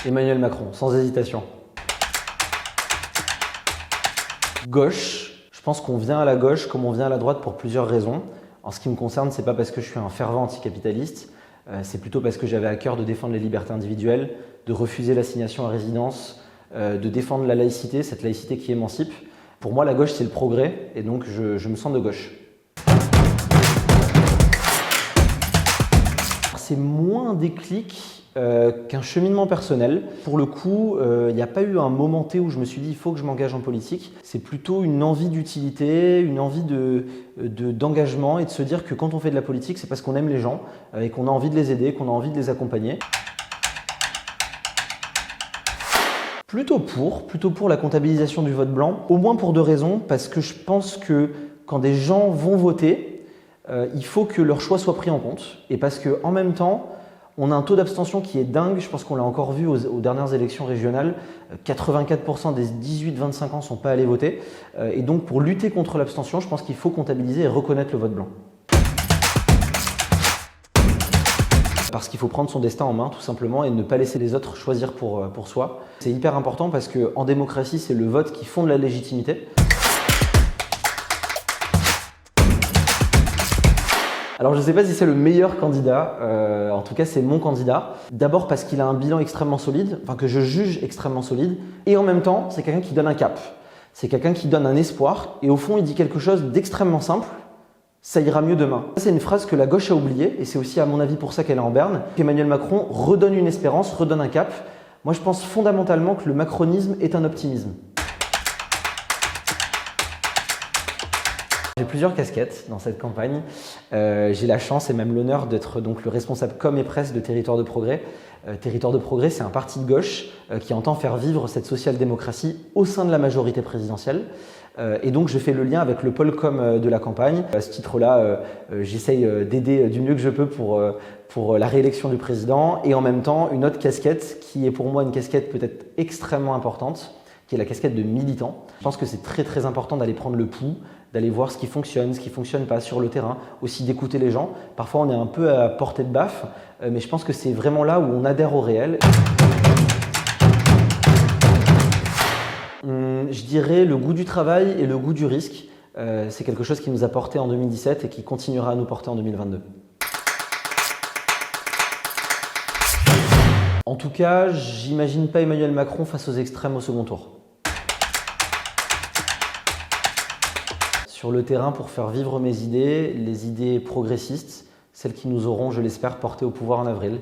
Emmanuel Macron, sans hésitation. Gauche, je pense qu'on vient à la gauche comme on vient à la droite pour plusieurs raisons. En ce qui me concerne, c'est pas parce que je suis un fervent anticapitaliste, c'est plutôt parce que j'avais à cœur de défendre les libertés individuelles, de refuser l'assignation à résidence, de défendre la laïcité, cette laïcité qui émancipe. Pour moi, la gauche, c'est le progrès, et donc je me sens de gauche. C'est moins un déclic qu'un cheminement personnel. Pour le coup, il n'y a pas eu un moment T où je me suis dit il faut que je m'engage en politique. C'est plutôt une envie d'utilité, une envie d'engagement et de se dire que quand on fait de la politique, c'est parce qu'on aime les gens et qu'on a envie de les aider, qu'on a envie de les accompagner. Plutôt pour la comptabilisation du vote blanc, au moins pour deux raisons, parce que je pense que quand des gens vont voter, il faut que leur choix soit pris en compte et parce qu'en même temps, on a un taux d'abstention qui est dingue, je pense qu'on l'a encore vu aux dernières élections régionales, 84% des 18-25 ans ne sont pas allés voter et donc pour lutter contre l'abstention, je pense qu'il faut comptabiliser et reconnaître le vote blanc. Parce qu'il faut prendre son destin en main tout simplement et ne pas laisser les autres choisir pour soi. C'est hyper important parce qu'en démocratie, c'est le vote qui fonde la légitimité. Alors je ne sais pas si c'est le meilleur candidat, en tout cas c'est mon candidat. D'abord parce qu'il a un bilan extrêmement solide, enfin que je juge extrêmement solide, et en même temps c'est quelqu'un qui donne un cap, c'est quelqu'un qui donne un espoir, et au fond il dit quelque chose d'extrêmement simple, ça ira mieux demain. C'est une phrase que la gauche a oubliée, et c'est aussi à mon avis pour ça qu'elle est en berne, qu'Emmanuel Macron redonne une espérance, redonne un cap. Moi je pense fondamentalement que le macronisme est un optimisme. J'ai plusieurs casquettes dans cette campagne. J'ai la chance et même l'honneur d'être donc le responsable com et presse de Territoire de Progrès. Territoire de Progrès, c'est un parti de gauche qui entend faire vivre cette social-démocratie au sein de la majorité présidentielle. Et donc je fais le lien avec le pôle com de la campagne. À ce titre-là, j'essaye d'aider du mieux que je peux pour la réélection du président et en même temps une autre casquette qui est pour moi une casquette peut-être extrêmement importante, qui est la casquette de militant. Je pense que c'est très important d'aller prendre le pouls, d'aller voir ce qui fonctionne pas sur le terrain, aussi d'écouter les gens. Parfois on est un peu à portée de baffe, mais je pense que c'est vraiment là où on adhère au réel. Je dirais le goût du travail et le goût du risque. C'est quelque chose qui nous a porté en 2017 et qui continuera à nous porter en 2022. En tout cas, j'imagine pas Emmanuel Macron face aux extrêmes au second tour. Sur le terrain pour faire vivre mes idées, les idées progressistes, celles qui nous auront, je l'espère, porté au pouvoir en avril.